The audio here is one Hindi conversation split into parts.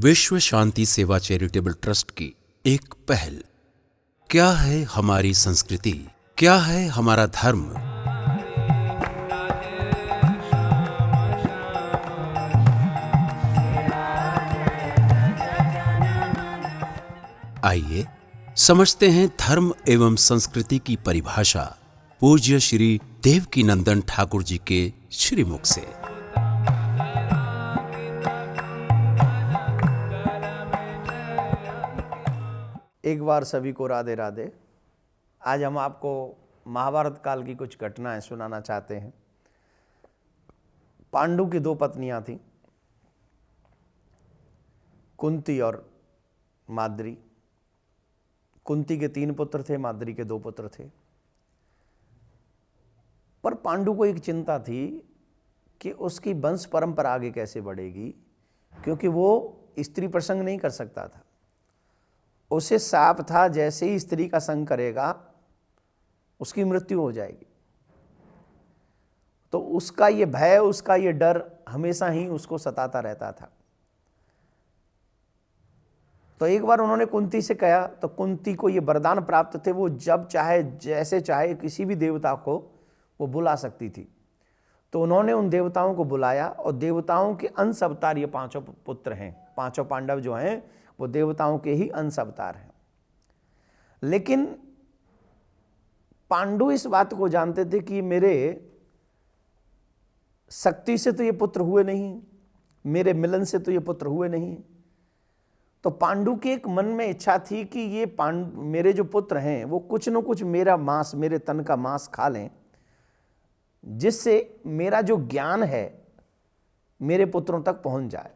विश्व शांति सेवा चैरिटेबल ट्रस्ट की एक पहल। क्या है हमारी संस्कृति, क्या है हमारा धर्म? आइए समझते हैं धर्म एवं संस्कृति की परिभाषा पूज्य श्री देवकीनंदन ठाकुर जी के श्रीमुख से। एक बार सभी को राधे राधे। आज हम आपको महाभारत काल की कुछ घटनाएं सुनाना चाहते हैं। पांडु की दो पत्नियां थीं, कुंती और माद्री। कुंती के 3 पुत्र थे, माद्री के 2 पुत्र थे। पर पांडु को एक चिंता थी कि उसकी वंश परंपरा आगे कैसे बढ़ेगी, क्योंकि वो स्त्री प्रसंग नहीं कर सकता था। उसे शाप था, जैसे ही स्त्री का संग करेगा उसकी मृत्यु हो जाएगी। तो उसका ये भय, उसका ये डर हमेशा ही उसको सताता रहता था। तो एक बार उन्होंने कुंती से कहा, तो कुंती को ये वरदान प्राप्त थे, वो जब चाहे जैसे चाहे किसी भी देवता को वो बुला सकती थी। तो उन्होंने उन देवताओं को बुलाया और देवताओं के अंश अवतार ये 5 पुत्र हैं। 5 पांडव जो हैं वो देवताओं के ही अंश अवतार हैं। लेकिन पांडु इस बात को जानते थे कि मेरे शक्ति से तो ये पुत्र हुए नहीं, मेरे मिलन से तो ये पुत्र हुए नहीं। तो पांडु के एक मन में इच्छा थी कि ये मेरे जो पुत्र हैं वो कुछ न कुछ मेरा मांस, मेरे तन का मांस खा लें, जिससे मेरा जो ज्ञान है मेरे पुत्रों तक पहुंच जाए।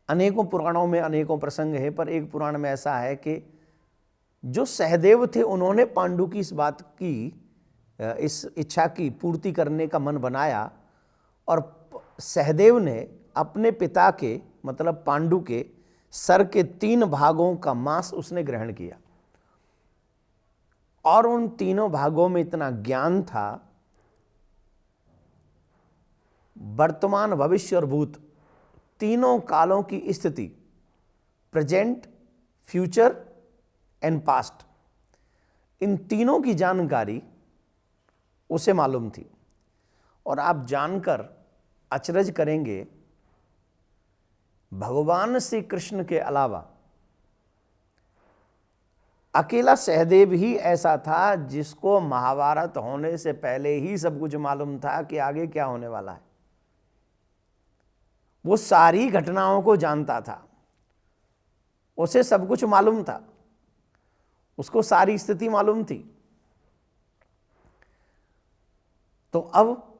अनेकों पुराणों में अनेकों प्रसंग है, पर एक पुराण में ऐसा है कि जो सहदेव थे उन्होंने पांडु की इस बात की, इस इच्छा की पूर्ति करने का मन बनाया और सहदेव ने अपने पिता के मतलब पांडु के सर के 3 भागों का मांस उसने ग्रहण किया। और उन तीनों भागों में इतना ज्ञान था, वर्तमान, भविष्य और भूत, तीनों कालों की स्थिति, प्रेजेंट, फ्यूचर एंड पास्ट, इन तीनों की जानकारी उसे मालूम थी। और आप जानकर अचरज करेंगे, भगवान श्री कृष्ण के अलावा अकेला सहदेव ही ऐसा था जिसको महाभारत होने से पहले ही सब कुछ मालूम था कि आगे क्या होने वाला है। वो सारी घटनाओं को जानता था, उसे सब कुछ मालूम था, उसको सारी स्थिति मालूम थी। तो अब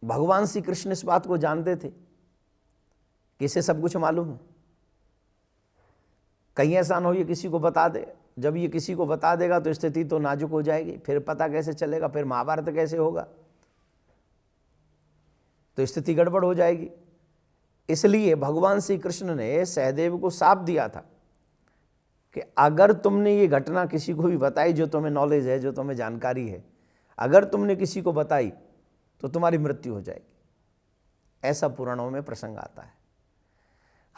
भगवान श्री कृष्ण इस बात को जानते थे कि इसे सब कुछ मालूम है। कहीं ऐसा ना हो ये किसी को बता दे। जब ये किसी को बता देगा तो स्थिति तो नाजुक हो जाएगी, फिर पता कैसे चलेगा, फिर महाभारत कैसे होगा, तो स्थिति गड़बड़ हो जाएगी। इसलिए भगवान श्री कृष्ण ने सहदेव को शाप दिया था कि अगर तुमने ये घटना किसी को भी बताई, जो तुम्हें नॉलेज है, जो तुम्हें जानकारी है, अगर तुमने किसी को बताई तो तुम्हारी मृत्यु हो जाएगी। ऐसा पुराणों में प्रसंग आता है।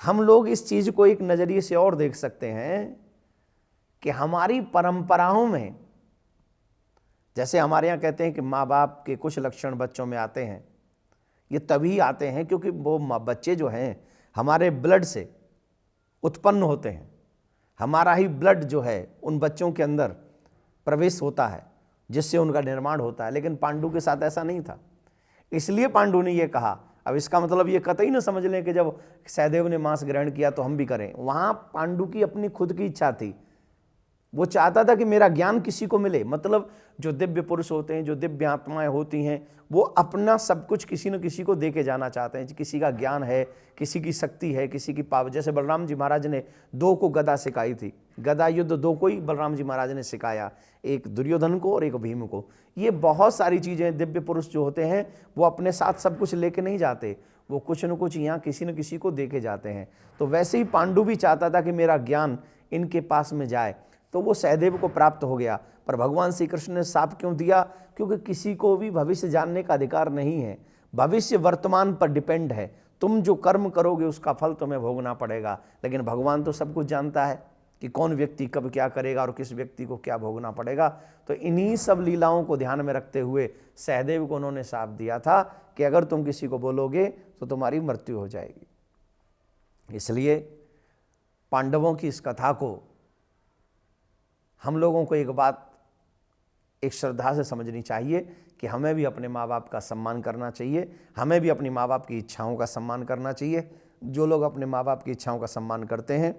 हम लोग इस चीज को एक नजरिए से और देख सकते हैं कि हमारी परंपराओं में, जैसे हमारे यहाँ कहते हैं कि माँ बाप के कुछ लक्षण बच्चों में आते हैं, ये तभी आते हैं क्योंकि वो बच्चे जो हैं हमारे ब्लड से उत्पन्न होते हैं। हमारा ही ब्लड जो है उन बच्चों के अंदर प्रवेश होता है, जिससे उनका निर्माण होता है। लेकिन पांडु के साथ ऐसा नहीं था। इसलिए पांडु ने ये कहा। अब इसका मतलब ये कतई न समझ लें कि जब सहदेव ने मांस ग्रहण किया तो हम भी करें। वहां पांडु की अपनी खुद की इच्छा थी। वो चाहता था कि मेरा ज्ञान किसी को मिले। मतलब जो दिव्य पुरुष होते हैं, जो दिव्य आत्माएं होती हैं, वो अपना सब कुछ किसी न किसी को दे के जाना चाहते हैं। किसी का ज्ञान है, किसी की शक्ति है, किसी की पावर। जैसे बलराम जी महाराज ने 2 को गदा सिखाई थी। गदा युद्ध 2 को ही बलराम जी महाराज ने सिखाया, एक दुर्योधन को और एक भीम को। ये बहुत सारी चीजें, दिव्य पुरुष जो होते हैं वो अपने साथ सब कुछ लेके नहीं जाते, वो कुछ न कुछ यहाँ किसी न किसी को दे के जाते हैं। तो वैसे ही पांडु भी चाहता था कि मेरा ज्ञान इनके पास में जाए, तो वो सहदेव को प्राप्त हो गया। पर भगवान श्री कृष्ण ने शाप क्यों दिया? क्योंकि किसी को भी भविष्य जानने का अधिकार नहीं है। भविष्य वर्तमान पर डिपेंड है। तुम जो कर्म करोगे उसका फल तुम्हें भोगना पड़ेगा। लेकिन भगवान तो सब कुछ जानता है कि कौन व्यक्ति कब क्या करेगा और किस व्यक्ति को क्या भोगना पड़ेगा। तो इन्हीं सब लीलाओं को ध्यान में रखते हुए सहदेव को उन्होंने शाप दिया था कि अगर तुम किसी को बोलोगे तो तुम्हारी मृत्यु हो जाएगी। इसलिए पांडवों की इस कथा को हम लोगों को एक श्रद्धा से समझनी चाहिए कि हमें भी अपने माँ बाप का सम्मान करना चाहिए, हमें भी अपनी माँ बाप की इच्छाओं का सम्मान करना चाहिए। जो लोग अपने माँ बाप की इच्छाओं का सम्मान करते हैं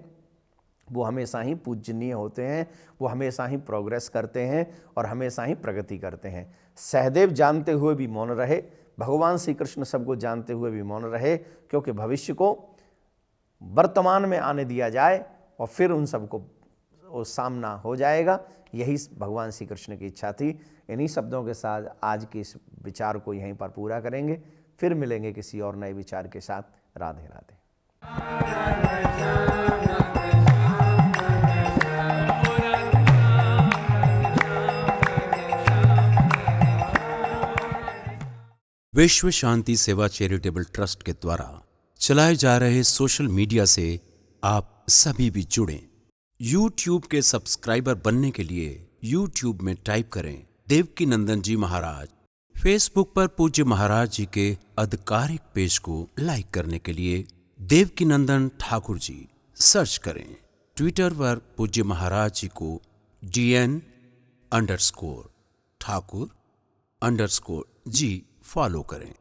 वो हमेशा ही पूजनीय होते हैं, वो हमेशा ही प्रोग्रेस करते हैं और हमेशा ही प्रगति करते हैं। सहदेव जानते हुए भी मौन रहे, भगवान श्री कृष्ण सबको जानते हुए भी मौन रहे, क्योंकि भविष्य को वर्तमान में आने दिया जाए और फिर उन सबको वो सामना हो जाएगा। यही भगवान श्री कृष्ण की इच्छा थी। इन्हीं शब्दों के साथ आज के इस विचार को यहीं पर पूरा करेंगे, फिर मिलेंगे किसी और नए विचार के साथ। राधे राधे। विश्व शांति सेवा चैरिटेबल ट्रस्ट के द्वारा चलाए जा रहे सोशल मीडिया से आप सभी भी जुड़ें। YouTube के सब्सक्राइबर बनने के लिए YouTube में टाइप करें देवकीनंदन जी महाराज। Facebook पर पूज्य महाराज जी के आधिकारिक पेज को लाइक करने के लिए देवकीनंदन ठाकुर जी सर्च करें। ट्विटर पर पूज्य महाराज जी को DN_ठाकुर_जी फॉलो करें।